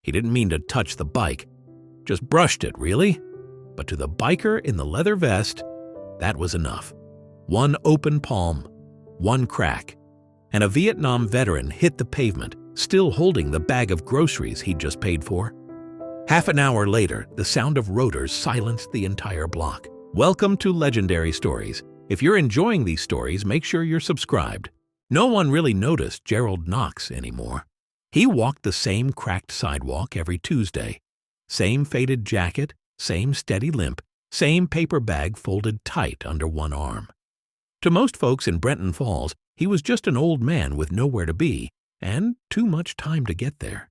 He didn't mean to touch the bike. Just brushed it, really? But to the biker in the leather vest, that was enough. One open palm, one crack, and a Vietnam veteran hit the pavement, still holding the bag of groceries he'd just paid for. Half an hour later, the sound of rotors silenced the entire block. Welcome to Legendary Stories. If you're enjoying these stories, make sure you're subscribed. No one really noticed Gerald Knox anymore. He walked the same cracked sidewalk every Tuesday. Same faded jacket, same steady limp, same paper bag folded tight under one arm. To most folks in Brenton Falls, he was just an old man with nowhere to be and too much time to get there.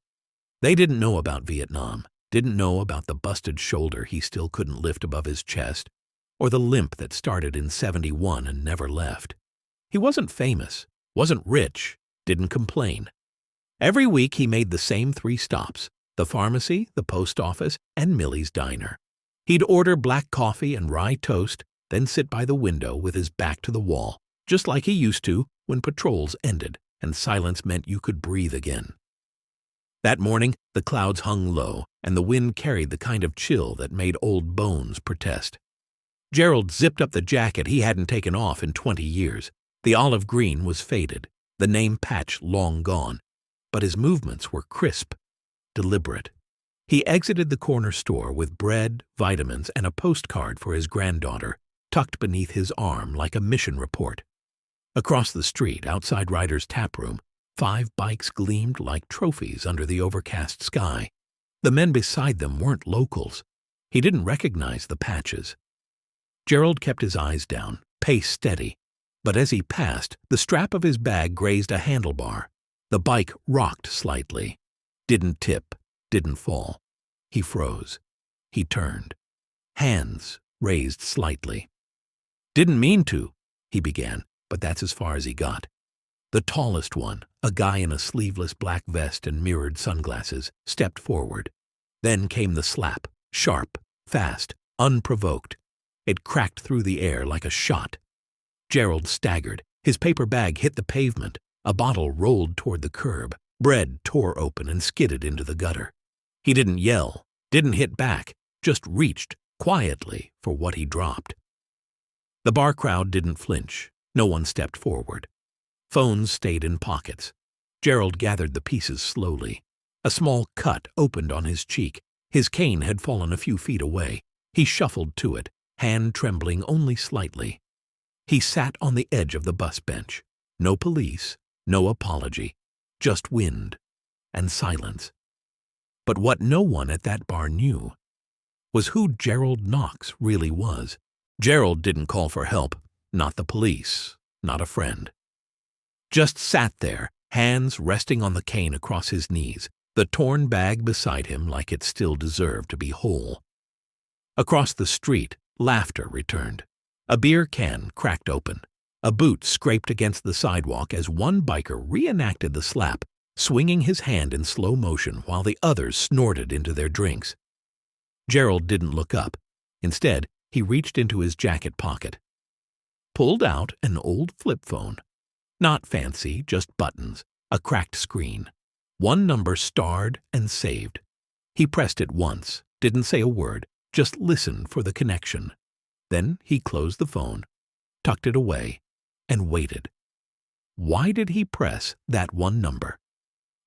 They didn't know about Vietnam, didn't know about the busted shoulder he still couldn't lift above his chest, or the limp that started in '71 and never left. He wasn't famous, wasn't rich, didn't complain. Every week he made the same 3 stops: the pharmacy, the post office, and Millie's diner. He'd order black coffee and rye toast, then sit by the window with his back to the wall, just like he used to when patrols ended and silence meant you could breathe again. That morning, the clouds hung low, and the wind carried the kind of chill that made old bones protest. Gerald zipped up the jacket he hadn't taken off in 20 years. The olive green was faded, the name patch long gone, but his movements were crisp, deliberate. He exited the corner store with bread, vitamins, and a postcard for his granddaughter, tucked beneath his arm like a mission report. Across the street, outside Ryder's tap room, 5 bikes gleamed like trophies under the overcast sky. The men beside them weren't locals. He didn't recognize the patches. Gerald kept his eyes down, pace steady, but as he passed, the strap of his bag grazed a handlebar. The bike rocked slightly. Didn't tip, didn't fall. He froze. He turned. Hands raised slightly. "Didn't mean to," he began, but that's as far as he got. The tallest one, a guy in a sleeveless black vest and mirrored sunglasses, stepped forward. Then came the slap, sharp, fast, unprovoked. It cracked through the air like a shot. Gerald staggered. His paper bag hit the pavement. A bottle rolled toward the curb. Bread tore open and skidded into the gutter. He didn't yell, didn't hit back, just reached, quietly, for what he dropped. The bar crowd didn't flinch. No one stepped forward. Phones stayed in pockets. Gerald gathered the pieces slowly. A small cut opened on his cheek. His cane had fallen a few feet away. He shuffled to it, hand trembling only slightly. He sat on the edge of the bus bench. No police, no apology, just wind and silence. But what no one at that bar knew was who Gerald Knox really was. Gerald didn't call for help, not the police, not a friend. Just sat there, hands resting on the cane across his knees, the torn bag beside him like it still deserved to be whole. Across the street, laughter returned. A beer can cracked open. A boot scraped against the sidewalk as one biker reenacted the slap, swinging his hand in slow motion while the others snorted into their drinks. Gerald didn't look up. Instead, he reached into his jacket pocket, pulled out an old flip phone. Not fancy, just buttons, a cracked screen. One number starred and saved. He pressed it once, didn't say a word, just listened for the connection. Then he closed the phone, tucked it away, and waited. Why did he press that one number?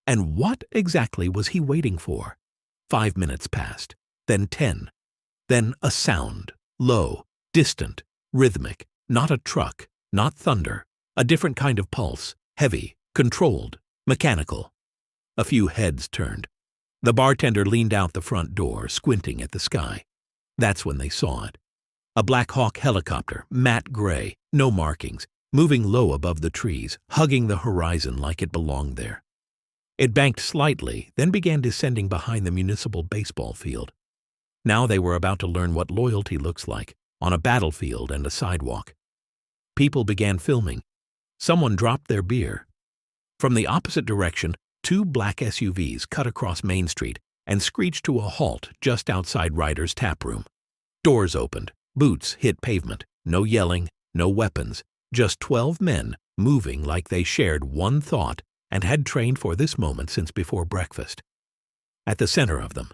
And what exactly was he waiting for? 5 minutes passed, then 10. Then a sound, low, distant, rhythmic, not a truck, not thunder, a different kind of pulse, heavy, controlled, mechanical. A few heads turned. The bartender leaned out the front door, squinting at the sky. That's when they saw it. A Blackhawk helicopter, matte gray, no markings, moving low above the trees, hugging the horizon like it belonged there. It banked slightly, then began descending behind the municipal baseball field. Now they were about to learn what loyalty looks like, on a battlefield and a sidewalk. People began filming. Someone dropped their beer. From the opposite direction, 2 black SUVs cut across Main Street and screeched to a halt just outside Ryder's tap room. Doors opened. Boots hit pavement. No yelling, no weapons. Just 12 men moving like they shared one thought and had trained for this moment since before breakfast. At the center of them,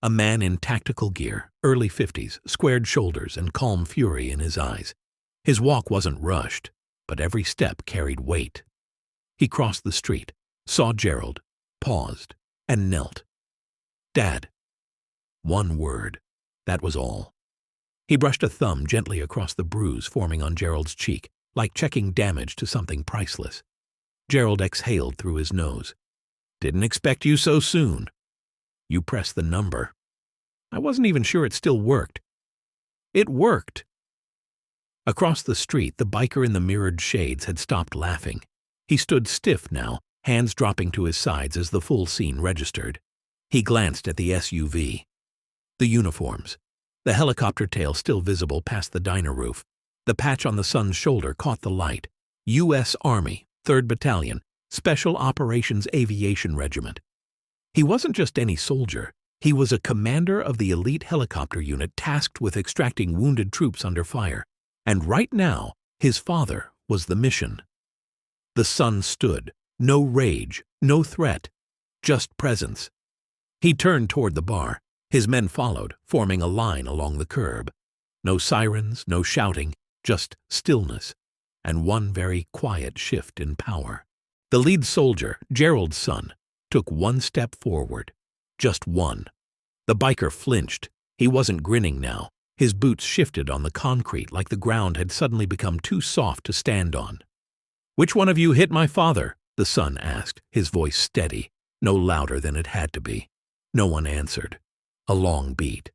a man in tactical gear, early 50s, squared shoulders and calm fury in his eyes. His walk wasn't rushed, but every step carried weight. He crossed the street, saw Gerald, paused, and knelt. "Dad." One word. That was all. He brushed a thumb gently across the bruise forming on Gerald's cheek, like checking damage to something priceless. Gerald exhaled through his nose. "Didn't expect you so soon." "You pressed the number." "I wasn't even sure it still worked." "It worked." Across the street, the biker in the mirrored shades had stopped laughing. He stood stiff now, hands dropping to his sides as the full scene registered. He glanced at the SUV. The uniforms. The helicopter tail still visible past the diner roof. The patch on the son's shoulder caught the light. U.S. Army, 3rd Battalion, Special Operations Aviation Regiment. He wasn't just any soldier. He was a commander of the elite helicopter unit tasked with extracting wounded troops under fire. And right now, his father was the mission. The son stood. No rage, no threat, just presence. He turned toward the bar. His men followed, forming a line along the curb. No sirens, no shouting, just stillness, and one very quiet shift in power. The lead soldier, Gerald's son, took one step forward. Just one. The biker flinched. He wasn't grinning now. His boots shifted on the concrete like the ground had suddenly become too soft to stand on. "Which one of you hit my father?" the son asked, his voice steady, no louder than it had to be. No one answered. A long beat.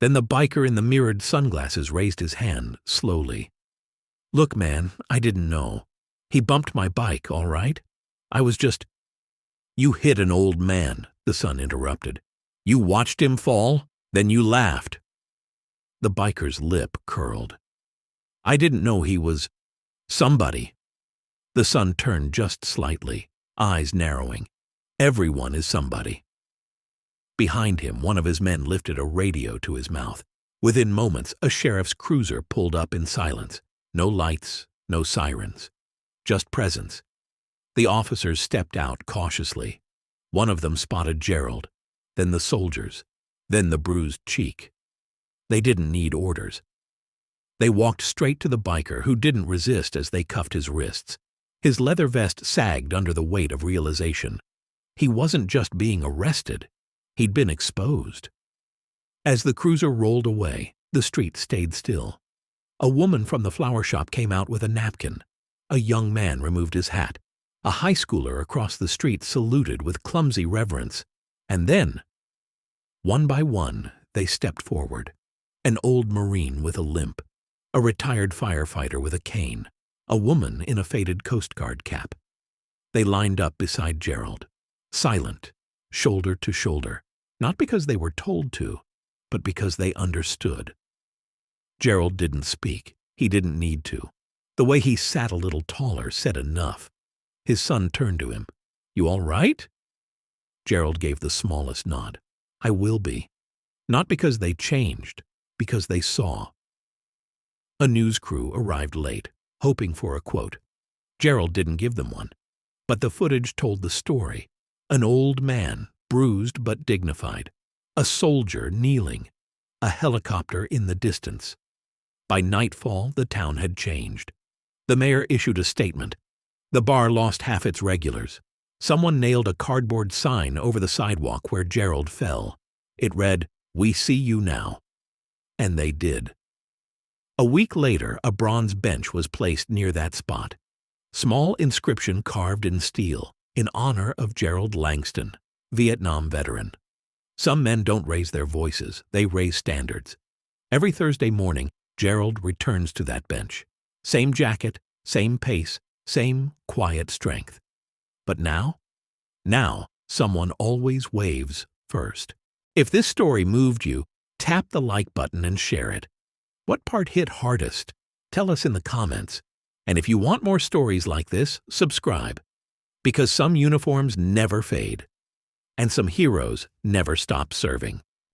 Then the biker in the mirrored sunglasses raised his hand, slowly. "Look, man, I didn't know. He bumped my bike, all right? I was just—" "You hit an old man," the son interrupted. "You watched him fall, then you laughed." The biker's lip curled. "I didn't know he was somebody." The son turned just slightly, eyes narrowing. "Everyone is somebody." Behind him, one of his men lifted a radio to his mouth. Within moments, a sheriff's cruiser pulled up in silence. No lights, no sirens. Just presence. The officers stepped out cautiously. One of them spotted Gerald, then the soldiers, then the bruised cheek. They didn't need orders. They walked straight to the biker, who didn't resist as they cuffed his wrists. His leather vest sagged under the weight of realization. He wasn't just being arrested. He'd been exposed. As the cruiser rolled away, the street stayed still. A woman from the flower shop came out with a napkin. A young man removed his hat. A high schooler across the street saluted with clumsy reverence. And then, one by one, they stepped forward. An old Marine with a limp. A retired firefighter with a cane. A woman in a faded Coast Guard cap. They lined up beside Gerald, silent, shoulder to shoulder, not because they were told to, but because they understood. Gerald didn't speak. He didn't need to. The way he sat a little taller said enough. His son turned to him. "You all right?" Gerald gave the smallest nod. "I will be." Not because they changed, because they saw. A news crew arrived late, hoping for a quote. Gerald didn't give them one. But the footage told the story. An old man, bruised but dignified. A soldier kneeling. A helicopter in the distance. By nightfall, the town had changed. The mayor issued a statement. The bar lost half its regulars. Someone nailed a cardboard sign over the sidewalk where Gerald fell. It read, "We see you now." And they did. A week later, a bronze bench was placed near that spot. Small inscription carved in steel, in honor of Gerald Langston, Vietnam veteran. Some men don't raise their voices, they raise standards. Every Thursday morning, Gerald returns to that bench. Same jacket, same pace, same quiet strength. But now? Now, someone always waves first. If this story moved you, tap the like button and share it. What part hit hardest? Tell us in the comments. And if you want more stories like this, subscribe. Because some uniforms never fade. And some heroes never stop serving.